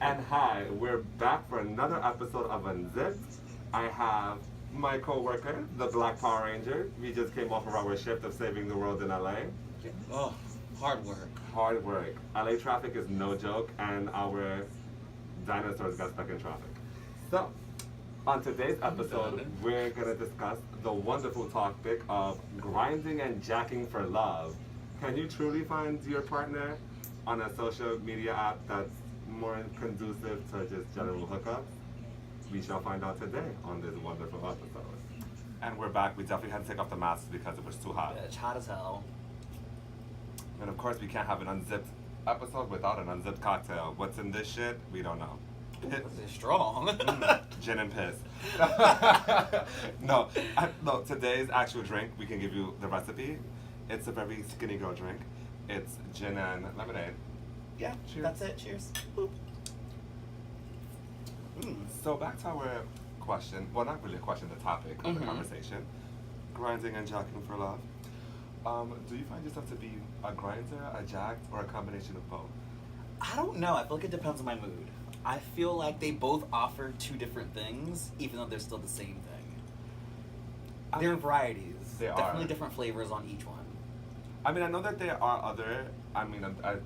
And hi, we're back for another episode of Unzipped. I have my co-worker, the Black Power Ranger. We just came off of our shift of saving the world in LA. Oh, hard work. Hard work. LA traffic is no joke, and our dinosaurs got stuck in traffic. So, on today's episode, we're going to discuss the wonderful topic of grinding and jacking for love. Can you truly find your partner on a social media app that's more conducive to just general hookups? We shall find out today on this wonderful episode. And we're back. We definitely had to take off the masks because it was too hot. Yeah, it's hot as hell. And of course, we can't have an unzipped episode without an unzipped cocktail. What's in this shit? We don't know. It's strong. Gin and piss. No, today's actual drink, we can give you the recipe. It's a very skinny girl drink. It's gin and lemonade. Yeah, cheers. That's it. Cheers. Boop. So back to our question. Well, not really a question, the topic of the conversation. Grinding and jacking for love. Do you find yourself to be a grinder, a jacked, or a combination of both? I don't know. I feel like it depends on my mood. I feel like they both offer two different things, even though they're still the same thing. They're varieties. They definitely are. different flavors on each one. I mean, I know that there are other. I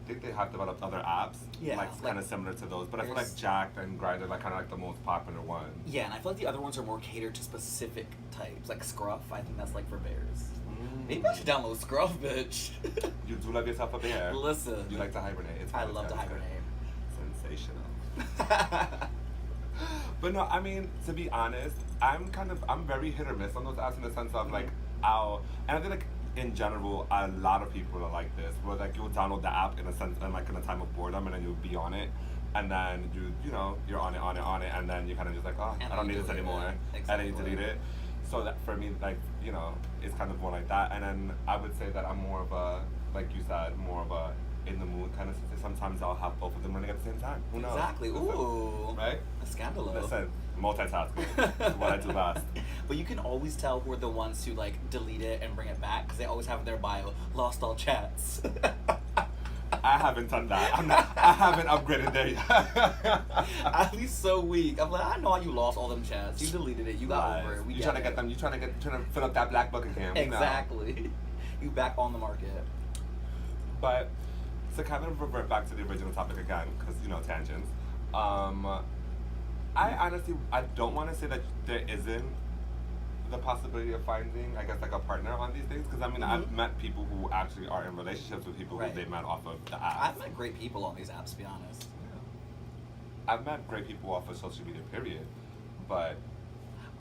think they have developed other apps, Yeah, like kind of similar to those. But I feel like there's- Jacked and Grindr are kind of like the most popular ones. Yeah, and I feel like the other ones are more catered to specific types, like Scruff. I think that's like for bears. Maybe I should download Scruff, bitch. You do love yourself a bear. Listen. You like to hibernate. It's I love to hibernate. Sensational. But no, I mean, to be honest, I'm very hit or miss on those apps in the sense of like, and I think like in general, a lot of people are like this, where like you'll download the app in a sense, and like in a time of boredom, and then you'll be on it, and then you're on it, and then you kind of just like, oh, And I don't then need you this delete anymore, it. and then you Exactly. delete it. So that for me, like, it's kind of more like that, and then I would say that I'm more of a, like you said, more of a in the mood kind of situation. Sometimes I'll have both of them running at the same time. Who knows? Exactly. Listen, Ooh. right? A scandalo. Listen, multitasking is what I do best. But you can always tell who are the ones who like delete it and bring it back because they always have in their bio lost all chats. I haven't done that. I haven't upgraded there yet. At least so weak. I'm like, I know how you lost all them chats. You deleted it. You got over it. We You trying to get them? You trying to fill up that black book again? Exactly. You back on the market. But to kind of revert back to the original topic again, because tangents. I honestly, I don't want to say that there isn't the possibility of finding, I guess, like a partner on these things. Because I mean, I've met people who actually are in relationships with people who they met off of the apps. I've met great people on these apps, to be honest. I've met great people off of social media, period. But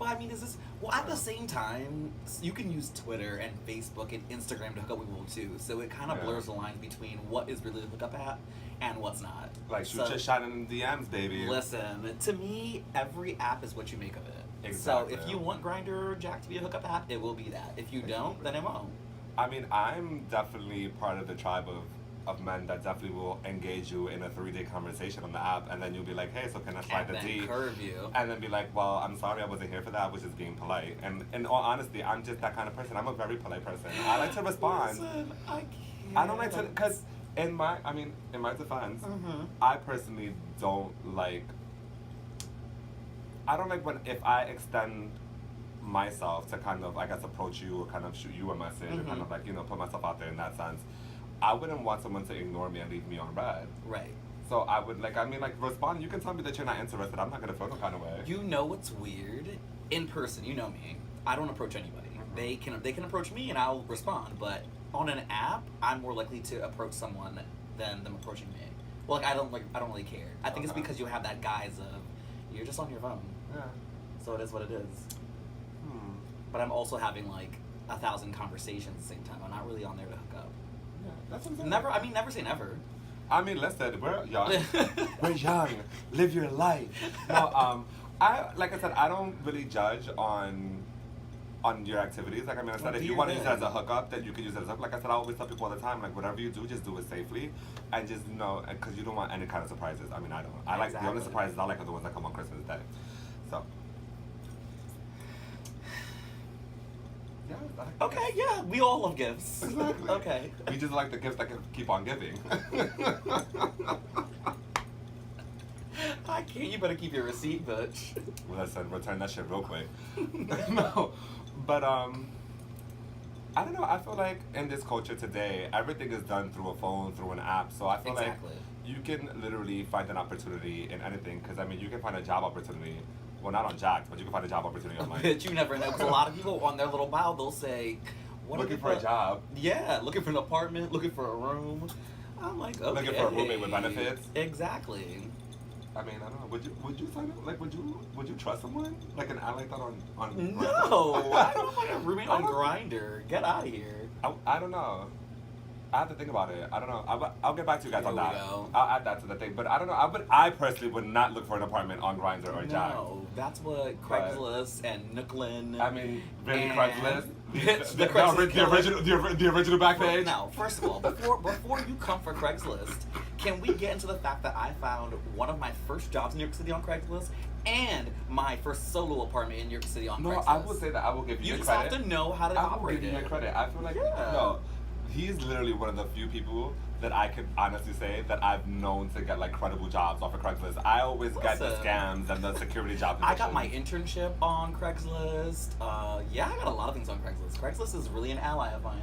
I mean, at the same time, you can use Twitter and Facebook and Instagram to hook up with people too. So it kind of blurs the lines between what is really a hookup app and what's not. like, shoot your shot in the DMs, baby. Listen, to me, every app is what you make of it. Exactly. So if you want Grindr or Jack to be a hookup app, it will be that. If you don't, then it won't. I mean, I'm definitely part of the tribe of men that definitely will engage you in a 3-day conversation on the app, and then you'll be like, hey, so can I slide And the then D? curve you. And then be like, well, I'm sorry I wasn't here for that. I was just being polite. And in all honesty, I'm just that kind of person. I'm a very polite person. I like to respond. Listen, I can't. I don't like to, because in my defense, I personally don't like when, if I extend myself to kind of, I guess, approach you or kind of shoot you a message or kind of like, put myself out there in that sense, I wouldn't want someone to ignore me and leave me on red. Right. So I would, respond. You can tell me that you're not interested. I'm not going to feel no kind of way. You know what's weird? In person, you know me. I don't approach anybody. They can approach me and I'll respond, but on an app, I'm more likely to approach someone than them approaching me. Well, I don't really care. I think it's because you have that guise of you're just on your phone. Yeah. So it is what it is. But I'm also having like 1,000 conversations at the same time. I'm not really on there to hook up. Yeah, that's what I'm saying. Never say never. I mean, listen, we're young. We're young. Live your life. No, like I said, I don't really judge on your activities. Like, I mean, I said, if you want to use it as a hookup, then you can use it as a hookup. Like I said, I always tell people all the time, like, whatever you do, just do it safely. And just, because you don't want any kind of surprises. I mean, I don't. I like, the only surprises I like are the ones that come on Christmas Day. So. Yeah, Okay, yeah, we all love gifts. Exactly. Okay. We just like the gifts that can keep on giving. I can't. You better keep your receipt, bitch. Listen, return that shit real quick. No, but I don't know. I feel like in this culture today, everything is done through a phone, through an app. So I feel Exactly. like you can literally find an opportunity in anything. Because I mean, you can find a job opportunity. Well, not on Jack's, but you can find a job opportunity online. Bitch, you never know. Because a lot of people on their little bio, they'll say, Looking for a job. Yeah, looking for an apartment, looking for a room. I'm like, okay. Looking for a roommate with benefits. Exactly. I mean, I don't know. Would you sign up? Like, would you trust someone like an ally like that on? No, I don't want a roommate on Grindr. Get out of here. I don't know. I have to think about it. I don't know. I'll get back to you guys on Here we that. go. I'll add that to the thing. But I don't know. I personally would not look for an apartment on Grindr or Jack. No, that's what Craigslist and Nooklin. I mean, really, and Craigslist. Bitch, The original back page. Now, first of all, before you come for Craigslist, can we get into the fact that I found one of my first jobs in New York City on Craigslist and my first solo apartment in New York City on Craigslist? No, I will say that I will give you You your just credit. have to know how to I will operate give you it. your credit. I feel like Yeah. no, he's literally one of the few people that I could honestly say that I've known to get like credible jobs off of Craigslist. I always get the Listen. scams and the security job I positions. got my internship on Craigslist. Yeah, I got a lot of things on Craigslist. Craigslist is really an ally of mine.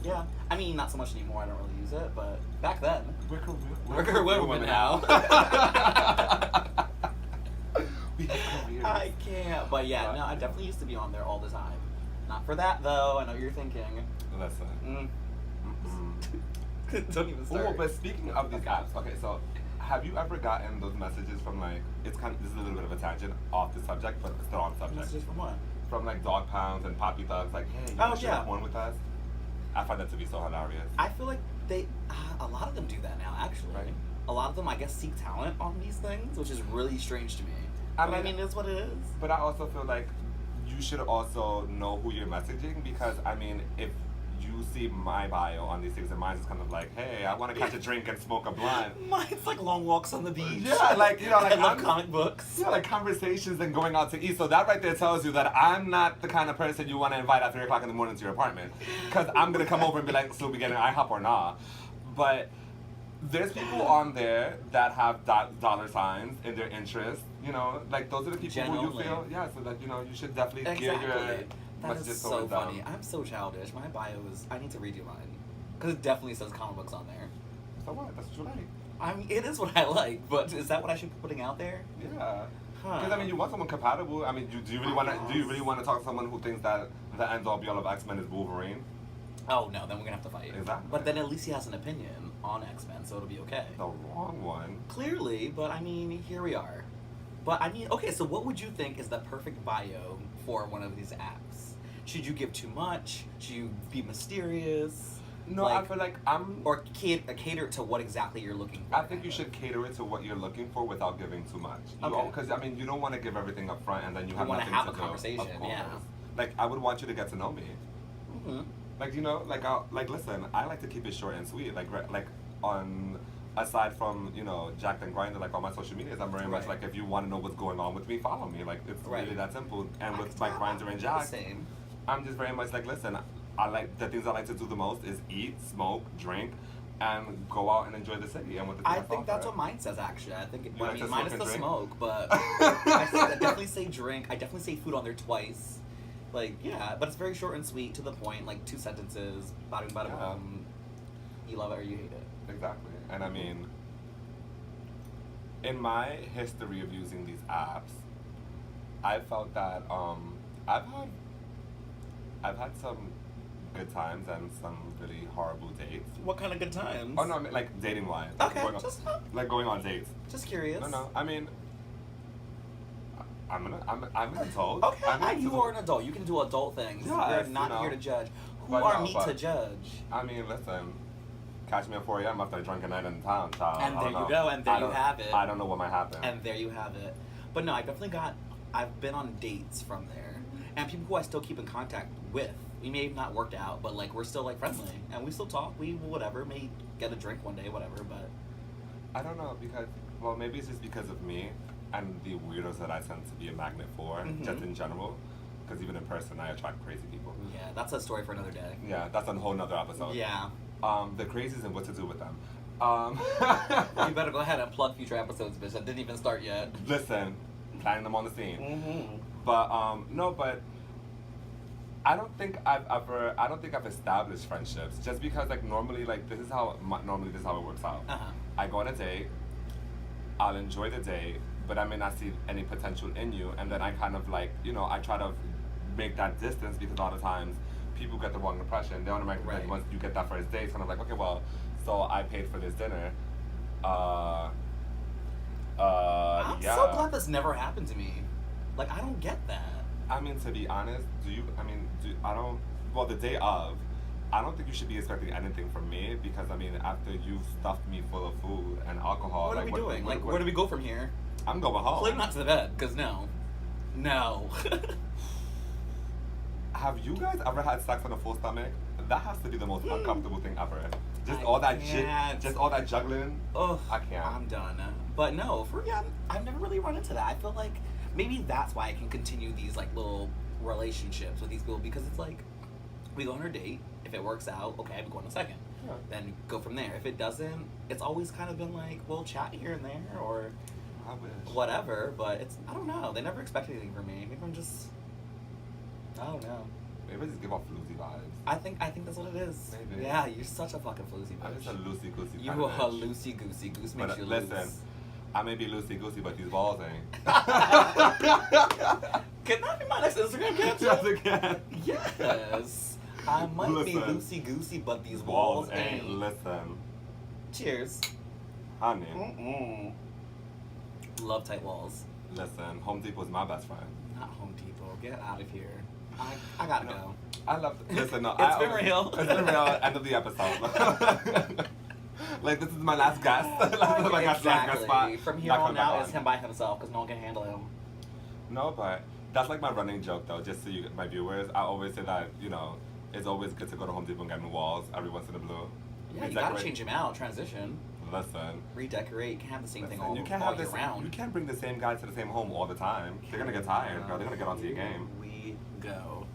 Yeah, I mean, not so much anymore. I don't really use it, but back then. We're career women now. We have careers. I can't. But yeah, no, I definitely used to be on there all the time. Not for that though. I know what you're thinking. Listen. Don't even start. Oh, but speaking of these apps, okay, so have you ever gotten those messages from like, this is a little bit of a tangent off the subject, but still on subject. Messages from what? From like dog pounds and poppy thugs, like, hey, you Oh, want to share yeah. porn with us? I find that to be so hilarious. I feel like a lot of them do that now, actually. Right. A lot of them, I guess, seek talent on these things, which is really strange to me. I But mean, it's what it is. But I also feel like you should also know who you're messaging because, I mean, if you see my bio on these things and mine's is kind of like, hey, I want to catch a drink and smoke a blunt. Mine's like long walks on the beach. Yeah, like, you know, like I love I'm- comic books. Yeah, like conversations and going out to eat. So that right there tells you that I'm not the kind of person you want to invite at 3 o'clock in the morning to your apartment. Because I'm going to come over and be like, so we getting IHOP or nah. But there's people on there that have dollar signs in their interest. You know, like those are the people who you Genuinely. feel, yeah, so that, you know, you should definitely gear your Exactly. That messages is so towards them. funny. I'm so childish. My bio is. I need to redo mine. Because it definitely says comic books on there. So what? That's what you like. I mean, it is what I like, but is that what I should be putting out there? Yeah. Huh. Because I mean, you want someone compatible. I mean, do you really want to? Do you really want to talk to someone who thinks that the end all be all of X-Men is Wolverine? Oh no, then we're gonna have to fight. Exactly. But then at least he has an opinion on X-Men, so it'll be okay. The wrong one. Clearly, but I mean, here we are. But I mean, okay, so what would you think is the perfect bio for one of these apps? Should you give too much? Should you be mysterious? No, I feel like Or cater to what exactly you're looking for. I think you should cater it to what you're looking for without giving too much. Okay. Because I mean, you don't want to give everything up front and then you have wanna nothing have to a do. conversation, Of course. yeah. Like I would want you to get to know me. Mm-hmm. Like, you know, like listen, I like to keep it short and sweet. Like on aside from, you know, Jackin and Grindin, like on my social medias, I'm very much Right. like, if you want to know what's going on with me, follow me. Like it's Right. really that simple. And with I my Grindin and Jack, Same. I'm just very much like, listen, I like the things I like to do the most is eat, smoke, drink, and go out and enjoy the city and what the I city think has that's to what mine says actually. I think You like to mine smoke is and the drink? smoke, but I definitely say drink. I definitely say food on there twice. Like, yeah, but it's very short and sweet, to the point, like 2 sentences, bada bada Yeah. boom. You love it or you hate it. Exactly. And I mean, in my history of using these apps, I felt that I've had some good times and some really horrible dates. What kind of good times? Oh no, I mean, like dating wise. Okay, Like going on dates. just curious. No. I mean, I'm an adult. Okay, I'm an you adult. are an adult. You can do adult things. Yes, You're you not know. here to judge. Who But are no, me but- to judge? I mean, listen. Catch me at 4 a.m. after a drunken night in town, child. And I there don't you know. go, and there I you don't- have it. I don't know what might happen. And there you have it. But no, I've been on dates from there. And people who I still keep in contact with. We may have not worked out, but like we're still like friendly. And we still talk. We whatever, may get a drink one day, whatever, but I don't know because, well, maybe it's just because of me and the weirdos that I tend to be a magnet for, Mhm. just in general. Because even in person, I attract crazy people. yeah, that's a story for another day. Yeah, that's a whole nother episode. Yeah. The crazies and what to do with them. You better go ahead and plug future episodes, bitch. That didn't even start yet. Listen, planning them on the scene. Mm-hmm. But no, but I don't think I've established friendships just because like normally like this is how it works out. I go on a date, I'll enjoy the date, but I may not see any potential in you, and then I kind of like I try to make that distance because a lot of times people get the wrong impression. They automatically Right. like once you get that first date, it's kind of like okay, well, so I paid for this dinner. I'm Yeah. so glad this never happened to me. Like, I don't get that. I mean, to be honest, the day of, I don't think you should be expecting anything from me because, I mean, after you've stuffed me full of food and alcohol. What are we doing? Where do we go from here? I'm going home. Clearly not to the bed, because no. No. Have you guys ever had sex on a full stomach? That has to be the most uncomfortable thing ever. Just I all that can't. just all that juggling. Ugh, I can't. I'm done. But no, for real, I've never really run into that. I feel like maybe that's why I can continue these like little relationships with these people because it's like we go on our date. If it works out, okay, I'm going a second. Yeah. Then go from there. If it doesn't, it's always kind of been like we'll chat here and there or I wish. whatever. But it's I don't know. They never expect anything from me. Maybe I'm just I don't know. Maybe I just give off floozy vibes. I think that's what it is. Maybe. Yeah, you're such a fucking floozy I'm just a bitch. loosey goosey. You are a loosey goosey. Goose makes But you listen, loose. I may be loosey goosey, but these balls ain't. Can that be my next Instagram caption? Yes, again. Yes. I might be Listen. loosey goosey, but these Balls walls ain't. Listen, Cheers. honey. Mm-mm. Love tight walls. Listen, Home Depot's my best friend. Not Home Depot. Get out of here. I gotta No. go. I love. Listen, no, It's been real. It's been real. End of the episode. Like this is my last guest. Like last guest spot. From here Not on coming back out, it's him by himself because no one can handle him. No, but that's like my running joke though. Just so you, my viewers, I always say that it's always good to go to Home Depot and get new walls every once in a blue. Yeah, you gotta change him out. Transition. Listen. Redecorate. You can't have the same thing Listen, all, you can't all have year this. round. You can't bring the same guy to the same home all the time. They're gonna get tired, girl. They're gonna get onto your game. We go.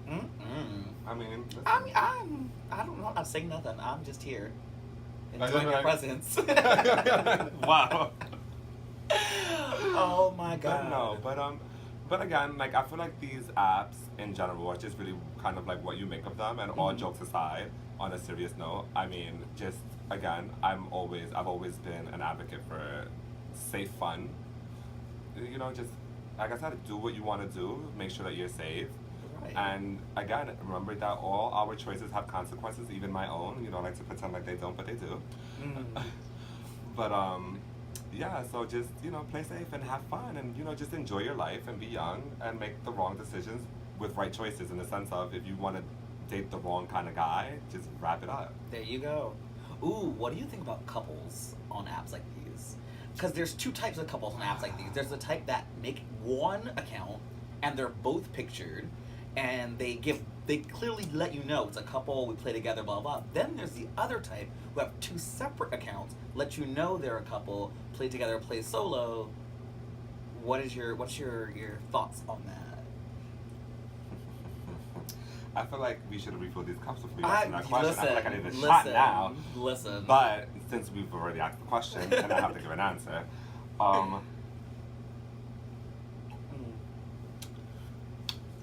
Mm-mm. I mean, listen. I don't know. I'm not saying nothing. I'm just here. Like, Enjoying your like- presence. Wow. Oh my god. But again, like I feel like these apps in general are just really kind of like what you make of them. And all jokes aside, on a serious note, I mean, just again, I've always been an advocate for safe fun. Just like I said, do what you want to do. Make sure that you're safe. Right. And again, remember that all our choices have consequences, even my own. I like to pretend like they don't, but they do. But yeah, so just play safe and have fun, and just enjoy your life and be young and make the wrong decisions with right choices. In the sense of if you want to date the wrong kind of guy, just wrap it up. There you go. Ooh, what do you think about couples on apps like these? Because there's two types of couples on apps like these. There's the type that make one account and they're both pictured, and they clearly let you know it's a couple, we play together, blah blah. Then there's the other type who have two separate accounts, let you know they're a couple, play together, play solo. What's your thoughts on that? I feel like we should have refilled these cups before you answer that question. Listen, I feel like I need a shot now. Listen. But since we've already asked the question and I have to give an answer,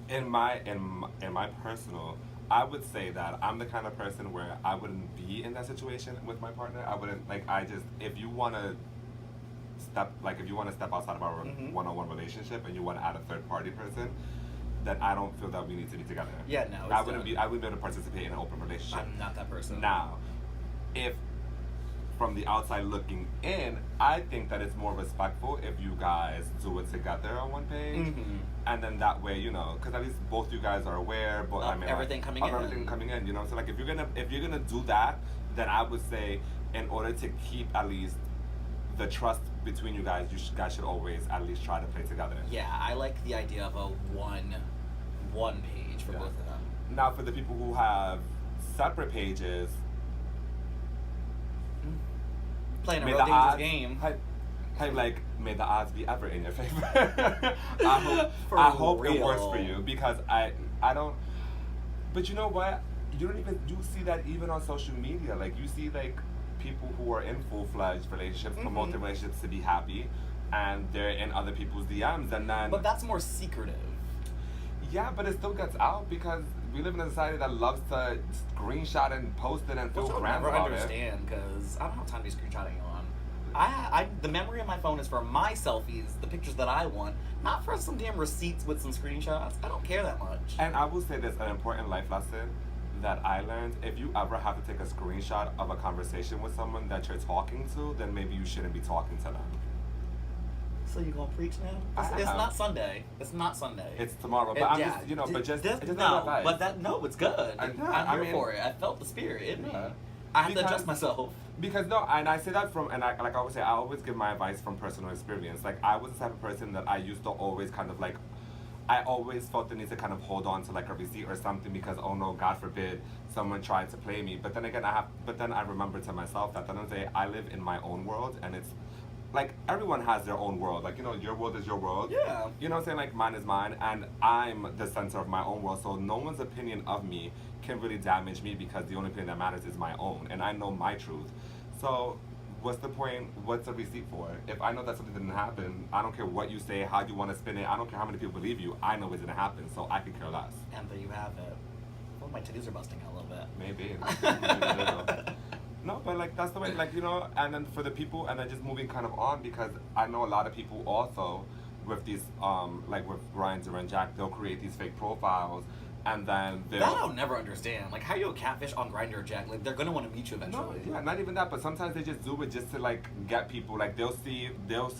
in my personal, I would say that I'm the kind of person where I wouldn't be in that situation with my partner. I wouldn't if you want to step outside of our one-on-one relationship and you want to add a third party person, then I don't feel that we need to be together. Yeah, no. I wouldn't be able to participate in an open relationship. I'm not that person. Now, if from the outside looking in, I think that it's more respectful if you guys do it together on one page, and then that way, because at least both you guys are aware. But Of everything coming in. Everything coming in, So like, if you're gonna do that, then I would say, in order to keep at least the trust between you guys, guys should always at least try to play together. Yeah, I like the idea of a one page for both of them. Now, for the people who have separate pages, Playing a may real the dangerous odds, game. may the odds be ever in your favor. I hope it works for you, because I don't. But you know what? You see that even on social media. Like, you see people who are in full-fledged relationships promote their relationships to be happy, and they're in other people's DMs, and then. But that's more secretive. Yeah, but it still gets out because we live in a society that loves to screenshot and post it and feel Which I'll grand never about understand because I don't have time to be screenshotting on. The memory of my phone is for my selfies, the pictures that I want, not for some damn receipts with some screenshots. I don't care that much. And I will say this, an important life lesson that I learned: if you ever have to take a screenshot of a conversation with someone that you're talking to, then maybe you shouldn't be talking to them. So you gonna preach now? It's not Sunday. It's not Sunday. It's tomorrow, but I'm just, it just no, it's good. I'm here for it. I felt the spirit in me. I have to adjust myself. Because no, and I say that from, and I always say, I always give my advice from personal experience. Like, I was the type of person that I used to always kind of like, I always felt the need to kind of hold on to like a receipt or something because, oh no, God forbid, someone tried to play me. But then again, I remember to myself that at the end of the day, I live in my own world, and it's, like, everyone has their own world. Like, your world is your world. Yeah. You know what I'm saying? Like, mine is mine, and I'm the center of my own world. So no one's opinion of me can really damage me because the only opinion that matters is my own, and I know my truth. So what's the point? What's a receipt for? If I know that something didn't happen, I don't care what you say, how you want to spin it. I don't care how many people believe you. I know it didn't happen, so I could care less. And there you have it. Well, my titties are busting out a little bit. Maybe. No, but like that's the way, like, and then for the people, and then just moving kind of on, because I know a lot of people also with these like with Grindin and Jack, they'll create these fake profiles, and then they'll. That I'll never understand. Like, how you a catfish on Grindr or Jack? Like, they're gonna want to meet you eventually. No, yeah, not even that, but sometimes they just do it just to like get people. Like, they'll see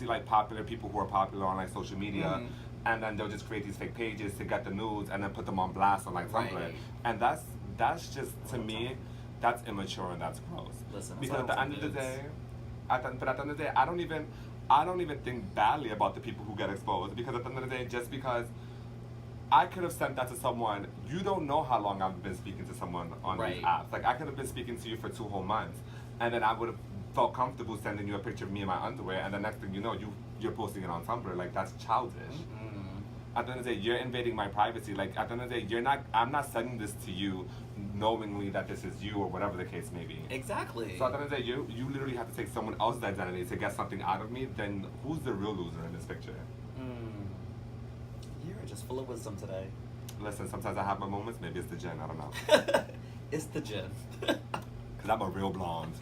like popular people who are popular on like social media. And then they'll just create these fake pages to get the news and then put them on blast on like Tumblr. Right. And that's just, to me, that's immature and that's gross. Listen, because at the end of the day, at the end of the day, I don't even think badly about the people who get exposed, because at the end of the day, just because I could have sent that to someone, you don't know how long I've been speaking to someone on these apps. Like, I could have been speaking to you for 2 whole months, and then I would have felt comfortable sending you a picture of me in my underwear, and the next thing you know, you're posting it on Tumblr. Like, that's childish. At the end of the day, you're invading my privacy. Like, at the end of the day, I'm not sending this to you knowingly that this is you or whatever the case may be. Exactly. So at the end of the day, you literally have to take someone else's identity to get something out of me. Then who's the real loser in this picture? You're just full of wisdom today. Listen, sometimes I have my moments. Maybe it's the gin. I don't know. It's the gin. Because I'm a real blonde.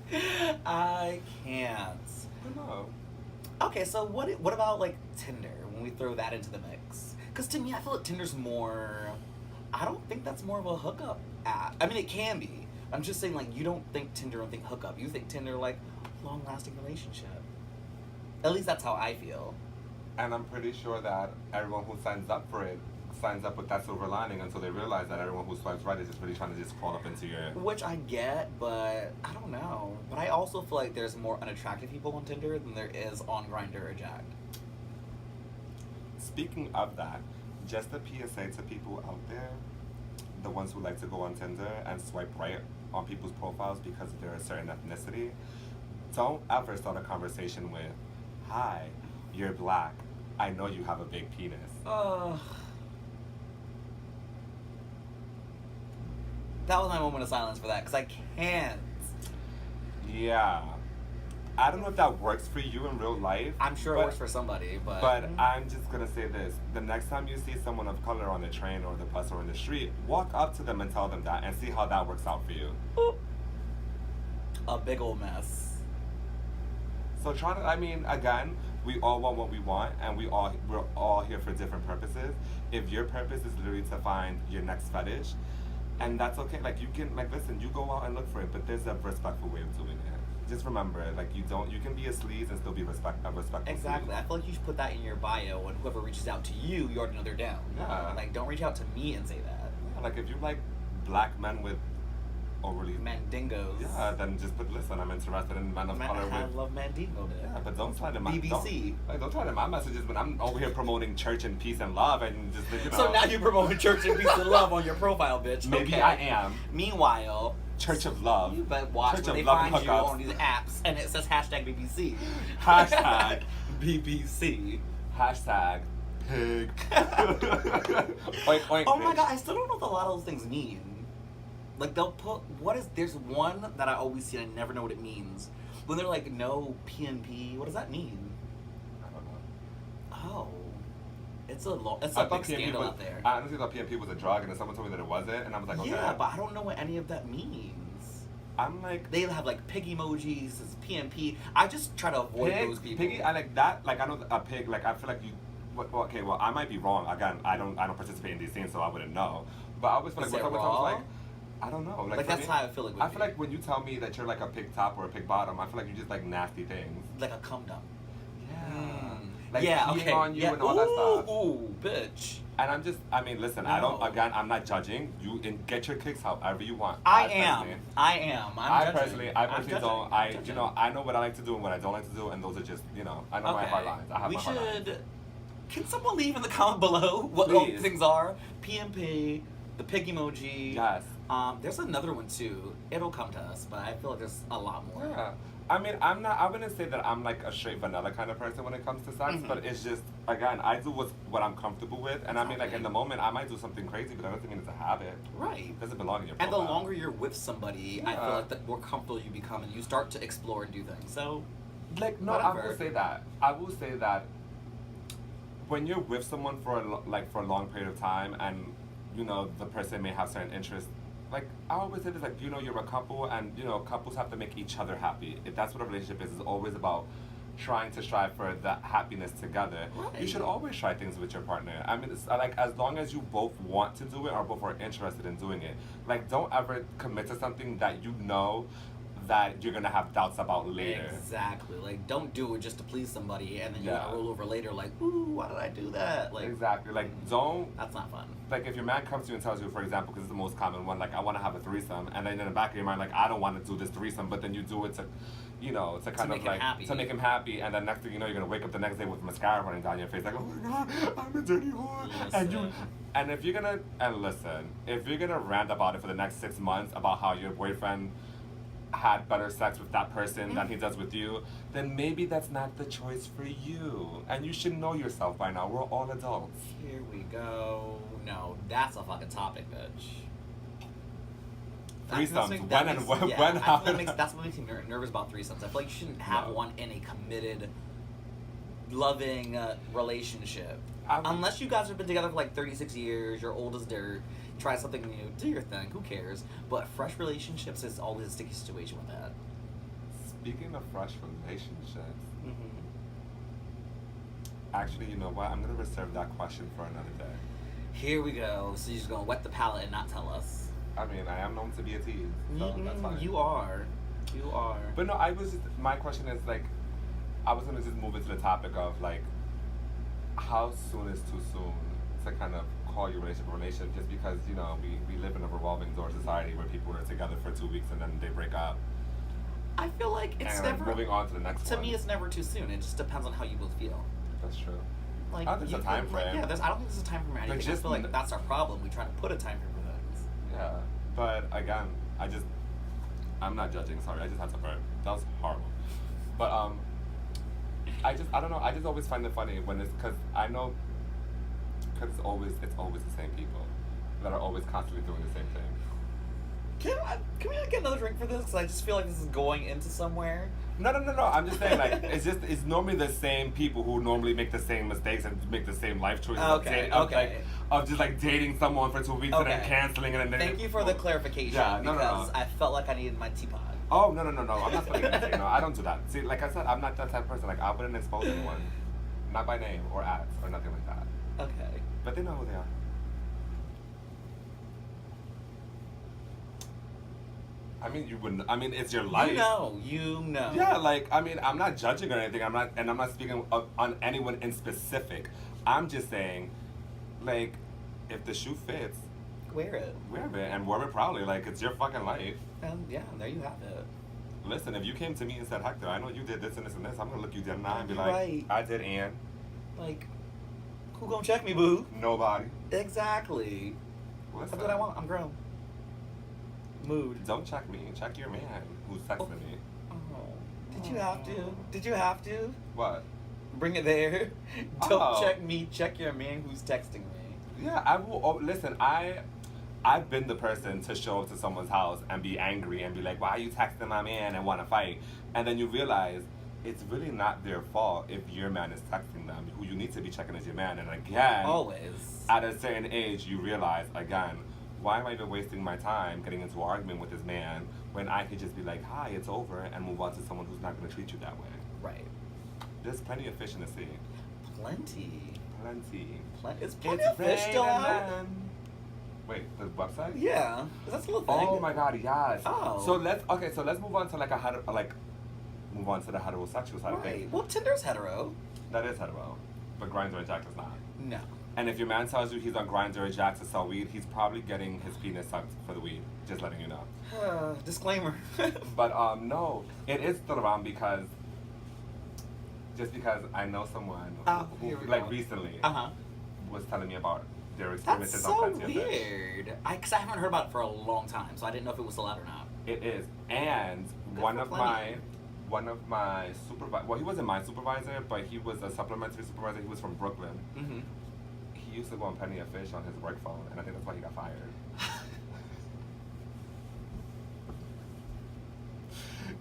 I can't. I know. Okay, so what about like Tinder when we throw that into the mix? Because to me, I feel like Tinder's more. I don't think that's more of a hookup app. I mean, it can be. I'm just saying, like, you don't think Tinder and think hookup. You think Tinder like long-lasting relationship. At least that's how I feel. And I'm pretty sure that everyone who signs up for it signs up with that silver lining until they realize that everyone who swipes right is just really trying to just crawl up into your. Which I get, but I don't know. But I also feel like there's more unattractive people on Tinder than there is on Grindr or Jack. Speaking of that, just a PSA to people out there, the ones who like to go on Tinder and swipe right on people's profiles because they're a certain ethnicity, don't ever start a conversation with, "Hi, you're black. I know you have a big penis." That was my moment of silence for that, because I can't. Yeah. I don't know if that works for you in real life. I'm sure it works for somebody, but... But I'm just going to say this. The next time you see someone of color on the train or the bus or in the street, walk up to them and tell them that and see how that works out for you. A big old mess. So again, we all want what we want, and we're all here for different purposes. If your purpose is literally to find your next fetish, and that's okay. Like, you can, like, listen, you go out and look for it, but there's a respectful way of doing it. Just remember, like, you can be a sleaze and still be a respectful Exactly. sleaze. I feel like you should put that in your bio, and whoever reaches out to you, you already know they're down. Yeah. Like, don't reach out to me and say that. Yeah, like, if you like black men with overly... Mandingos. Yeah, then just listen, I'm interested in men of color I with... love Mandingo then. Yeah, but don't slide in my... BBC. Don't slide in my messages when I'm over here promoting church and peace and love and just, So now you're promoting church and peace and love on your profile, bitch. Maybe okay. I am. Meanwhile... Church of Love. You better watch Church when they of Love find and you hookups. on these apps and it says hashtag BBC. Hashtag BBC. Hashtag pig. Oink, oink, Oh my bitch. god, I still don't know what a lot of those things mean. Like they'll put there's one that I always see and I never know what it means. When they're like no PNP, what does that mean? I don't know. Oh. It's a I big thought PNP scandal was, out there. I honestly thought PNP was a drug, and then someone told me that it wasn't, and I was like, okay. Yeah, but I don't know what any of that means. I'm like, They have like pig emojis, it's PNP. I just try to avoid those people. Piggy, I like that. Like I know a pig. Like I feel like you. Well, okay, well I might be wrong. Again, I don't participate in these things, so I wouldn't know. But I always feel like Is when it someone raw? like, I don't know. Like that's me, how I feel like. I feel like when you tell me that you're like a pig top or a pig bottom, I feel like you just like nasty things. like a cum dump. Yeah. Mm. Like yeah, peeing okay. on you yeah. and all that stuff. Ooh, bitch. And I'm just, I mean, listen, I don't, No. again, I'm not judging. You get your kicks however you want. I personally- am. I'm judging. personally I'm don't. judging. You know, I know what I like to do and what I don't like to do, and those are just, you know, I know my hard lines. I have we my hard lines. should. Can someone leave in the comment below what all Please. things are? PMP, the pig emoji. Yes. There's another one too. It'll come to us, but I feel like there's a lot more. Yeah. I mean, I wouldn't say that I'm like a straight vanilla kind of person when it comes to sex, Mhm. but it's just, again, I do what I'm comfortable with. And I mean, like, Exactly. in the moment, I might do something crazy, but that doesn't mean it's a habit. Right. It doesn't belong in your And the profile. longer you're with somebody, I feel Yeah. like the more comfortable you become, and you start to explore and do things. So, Like, no, I whatever. will say that. I will say that when you're with someone for for a long period of time, and you know the person may have certain interests. Like I always say this, like you know you're a couple, and you know couples have to make each other happy. If that's what a relationship is, it's always about trying to strive for that happiness together. Right. You should always try things with your partner. I mean, it's like as long as you both want to do it or both are interested in doing it. Like don't ever commit to something that you know that you're gonna have doubts about later. exactly. Like, don't do it just to please somebody, and then you Yeah. roll over later, like, ooh, why did I do that? Like, Exactly. Like don't. that's not fun. Like if your man comes to you and tells you, for example, because it's the most common one, like I want to have a threesome, and then in the back of your mind, like I don't want to do this threesome, but then you do it to, you know, to kind make of him like happy. to make him happy, and then next thing you know, you're gonna wake up the next day with mascara running down your face, like oh my god, I'm a dirty whore, and you, Listen. and if you're gonna if you're gonna rant about it for the next 6 months about how your boyfriend had better sex with that person than he does with you, then maybe that's not the choice for you, and you should know yourself by now. We're all adults. Here we go. No, that's a fucking topic, bitch. Threesomes. When When, how? that's what makes me nervous about threesomes. I feel like you shouldn't have No. one in a committed, loving relationship. I would- Unless you guys have been together for like 36 years, you're old as dirt, try something new, do your thing, who cares? But fresh relationships is always a sticky situation with that. Speaking of fresh relationships, Mm-hmm. actually, you know what? I'm gonna reserve that question for another day. Here we go. So you're just gonna wet the palate and not tell us. I mean, I am known to be a tease, so that's fine. You are. You are. But no, my question is like, I was gonna just move into the topic of like, how soon is too soon to kind of call your relationship, just because, you know, we live in a revolving door society where people are together for 2 weeks and then they break up. I feel like it's and never. moving on to the next To one. me, it's never too soon. It just depends on how you both feel. That's true. Like, I don't think you there's a time could- like, frame. yeah, I don't think there's a time frame for anything. I just feel like n- that's our problem. We try to put a time frame for things. Yeah, but again, I'm not judging. Sorry, I just had to burp. That was horrible. But I don't know. I just always find it funny when it's because it's always the same people that are always constantly doing the same thing. Can we like, get another drink for this? 'Cause I just feel like this is going into somewhere. No. I'm just saying, like, it's normally the same people who normally make the same mistakes and make the same life choices. Okay, okay. Of just like dating someone for 2 weeks and then Okay. canceling and then. Thank you for the clarification. Yeah, no. because I felt like I needed my teapot. Oh no! I'm not spilling anything. No, I don't do that. See, like I said, I'm not that type of person. Like I wouldn't expose anyone, not by name or ads or nothing like that. Okay. But they know who they are. I mean, you wouldn't. I mean, it's your life. You know. Yeah, like I mean, I'm not judging or anything. I'm not speaking on anyone in specific. I'm just saying, like, if the shoe fits, Wear it. wear it and wear it proudly. Like it's your fucking life. And yeah, there you have it. Listen, if you came to me and said, Hector, I know you did this and this and this, I'm gonna look you dead in the eye and be like, Right. I did, and Like, who gonna check me, boo? nobody. Exactly. Listen, That's what I want. I'm grown. Mood. Don't check me. Check your man who's texting me. Oh. Did you have to? Did you have to? What? Bring it there. Don't Oh. check me. Check your man who's texting me. Yeah, I will. Oh, listen, I I've been the person to show up to someone's house and be angry and be like, why are you texting my man and want to fight? And then you realize it's really not their fault if your man is texting them. Who you need to be checking is your man. And again, always. at a certain age, you realize, again, why am I even wasting my time getting into an argument with this man when I could just be like, hi, it's over, and move on to someone who's not going to treat you that way? Right. There's plenty of fish in the sea. Plenty. Is Plenty of Fish still out? Wait, the website? Yeah, that's a little thing. Oh my God, yes. Oh. So let's move on to move on to the heterosexual side of Right. things. Well, Tinder's hetero. That is hetero, but Grindr and Jack is not. No. And if your man tells you he's on Grindr or Jack to sell weed, he's probably getting his penis sucked for the weed. Just letting you know. Disclaimer. But no, it is still around because I know someone who like recently was telling me about their experiences That's so on Plenty of Fish. weird. Because I haven't heard about it for a long time, so I didn't know if it was still out or not. It is, and Good one for of my supervisor. Well, he wasn't my supervisor, but he was a supplementary supervisor. He was from Brooklyn. Mm-hmm. He used to go on Plenty of Fish on his work phone, and I think that's why he got fired.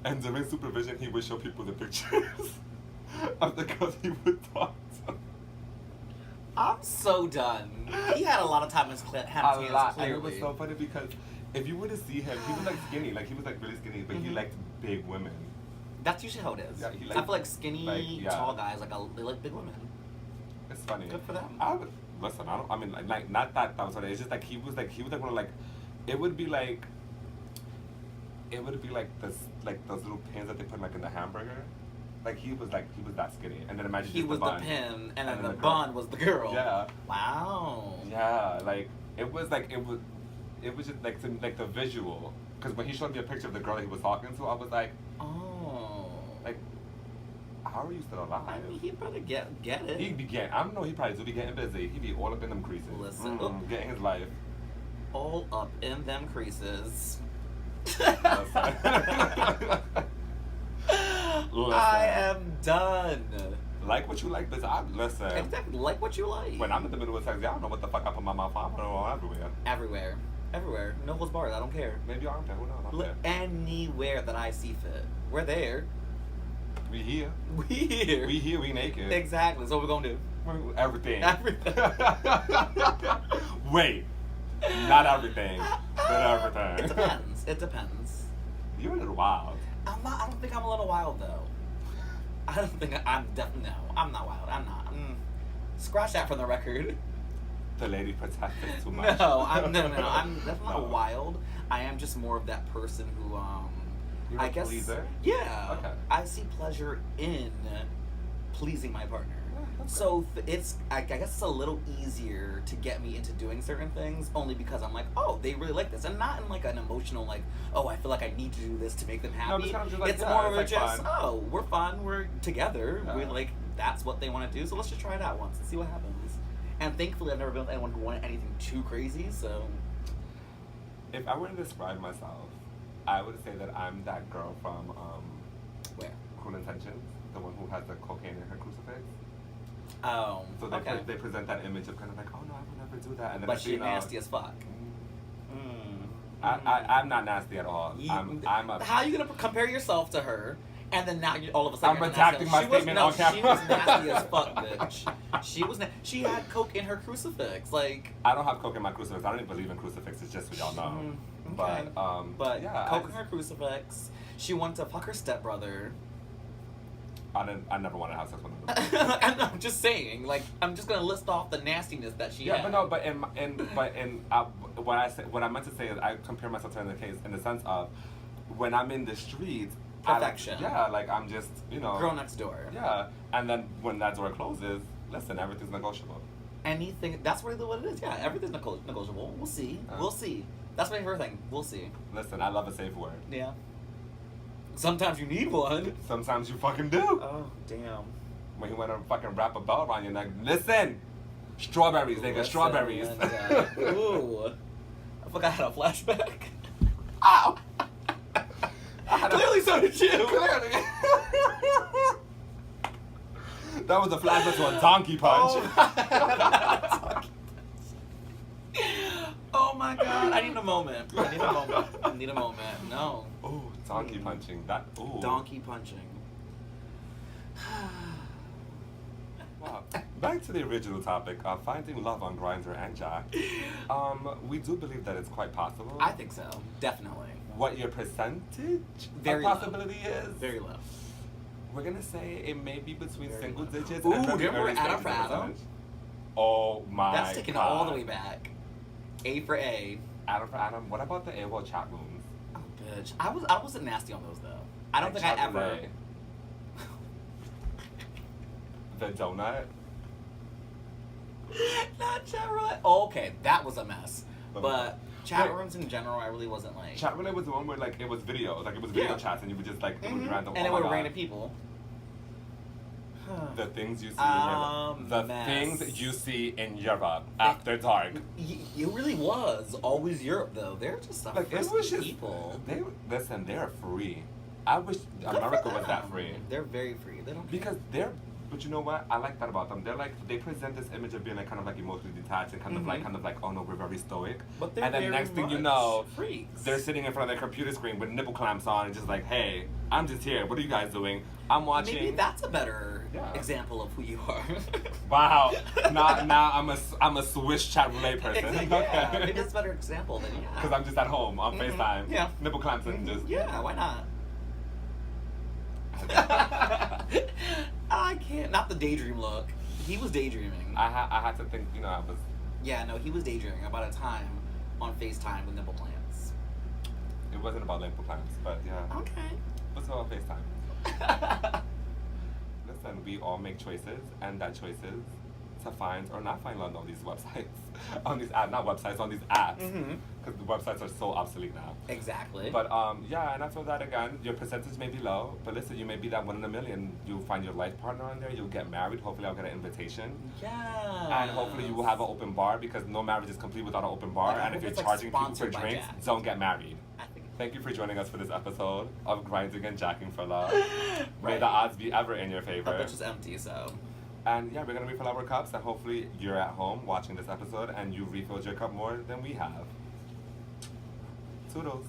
And during supervision, he would show people the pictures of the girls he would talk to. I'm so done. He had a lot of time in his hands. A lot, and it was so funny because if you were to see him, he was like skinny, like he was like really skinny, but he liked big women. That's usually how it is. Yeah, I feel like skinny, tall guys they like big women. It's funny. Good for them. Listen, I mean, like not that was funny. It's just like he was like one of like, it would be like this like those little pins that they put like in the hamburger. Like he was that skinny, and then imagine he just was the bun. the pin, and then the girl. bun was the girl. Yeah. Wow. Yeah, like it was just like the visual. Because when he showed me a picture of the girl that he was talking to, I was like, oh, like, how are you still alive? I mean, he better get it. He probably do be getting busy. He be all up in them creases. Listen, getting his life. All up in them creases. Listen. I am done. Like what you like, bitch. Listen. Exactly, like what you like. When I'm in the middle of sex, y'all don't know what the fuck I put my mouth on. I put it on everywhere. Everywhere. No holds barred. I don't care. Maybe your armpit. Who knows? I don't care. Anywhere that I see fit. We're there. We here. We here. We here. We naked. Exactly. That's what we're gonna do. Everything. Everything. Wait. Not everything, but everything. It depends. It depends. You're a little wild. I'm not. I don't think I'm a little wild though. I don't think I'm definitely. No, I'm not wild. I'm not. Scratch that from the record. The lady protected too much. No. I'm definitely not wild. I am just more of that person who You're I a guess. pleaser? Yeah. Okay. I see pleasure in pleasing my partner. Okay. So I guess it's a little easier to get me into doing certain things only because I'm like, oh, they really like this, and not in like an emotional like, oh, I feel like I need to do this to make them happy. No, kind of just like, it's more of like just, fun. oh, we're fun, we're together, Yeah. we like that's what they want to do, so let's just try it out once and see what happens. And thankfully, I've never been with anyone who wanted anything too crazy. So, if I were to describe myself, I would say that I'm that girl from where? Cruel Intentions, the one who has the cocaine in her crucifix. Oh, So they present that image of kind of like, oh no, I would never do that. And then but she's nasty as fuck. I'm not nasty at all. How are you gonna compare yourself to her? And then now you all of a sudden I'm redacting my statement on camera. She was nasty as fuck, bitch. She had coke in her crucifix, like. I don't have coke in my crucifix. I don't even believe in crucifixes, just so y'all know. Okay. But yeah, coke in her crucifix. She wanted to fuck her stepbrother. I never wanted to have sex with him. I'm just saying, like, I'm just gonna list off the nastiness that she had. But what I meant to say is I compare myself to her in the case in the sense of when I'm in the streets. Perfection. Like I'm just, girl next door. Yeah, and then when that door closes, listen, everything's negotiable. Anything, that's really what it is. Yeah, everything's negotiable. We'll see. We'll see. That's my favorite thing. We'll see. Listen, I love a safe word. Yeah. Sometimes you need one. Sometimes you fucking do. Oh, damn. When you want to fucking wrap a bell around your neck, listen, strawberries, nigga, strawberries. Ooh. I forgot I had a flashback. Ow! Clearly so did you. Clearly. That was a flashback to a donkey punch. Oh my god. I moment. I need a moment. I need a moment. No. Oh, donkey punching. That. Ooh. Donkey punching. Wow. Back to the original topic of finding love on Grindr and Jack. We do believe that it's quite possible. I think so. Definitely. What your percentage Very of low. possibility is? Very low. We're gonna say it may be between Very single low. digits Ooh, and very remember early Adam stages for of Adam? percentage. Oh my That's taken God. all the way back. A for A. Adam for Adam. What about the AOL chat rooms? Oh, bitch. I wasn't nasty on those though. I don't Like think I chat ever. roulette. The donut. Not chat roulette. Oh, okay, that was a mess. But chat Wait. rooms in general, I really wasn't like. Chat roulette was the one where like it was videos, like it was video Yeah. chats, and you would just like it would be Mhm. random. And oh it my would God. random people. The things you see in Europe. The Mess. things you see in Europe after dark. It really was always Europe though. They're just some Like it was frisky just people. they listen. They're free. I wish Good America for was that them. free They're very free. They don't. because they're. But you know what? I like that about them. They're like they present this image of being like kind of like emotionally detached and kind of like oh no, we're very stoic. But they're and then very next thing you much know, freaks. they're sitting in front of their computer screen with nipple clamps on and just like, hey, I'm just here. What are you guys doing? I'm watching. Maybe that's a better Yeah. example of who you are. Wow. now I'm a Swiss chat roulette person. Yeah, maybe that's a better example than yeah. Because I'm just at home on Mhm. FaceTime. Yeah. Nipple clamps and just. Yeah, why not? I can't. Not the daydream look. He was daydreaming. I had to think, I was. Yeah, no, he was daydreaming about a time on FaceTime with nipple plants. It wasn't about nipple clamps, but yeah. Okay. It was about FaceTime. Listen, we all make choices, and that choice is to find or not find love on these websites. On these not websites, on these apps. Mhm. Because the websites are so obsolete now. Exactly. But yeah, and after that again, your percentage may be low, but listen, you may be that 1 in a million. You'll find your life partner on there, you'll get married, hopefully I'll get an invitation. Yeah. And hopefully you will have an open bar because no marriage is complete without an open bar. Like, I And if hope you're it's, like, charging people for sponsored by drinks, Jack. don't get married. I think. Thank you for joining us for this episode of Grinding and Jacking for Love. May Right. the odds be ever in your The favor. bitch is empty, so. And yeah, we're gonna refill our cups, and hopefully you're at home watching this episode and you refilled your cup more than we have. Toodles.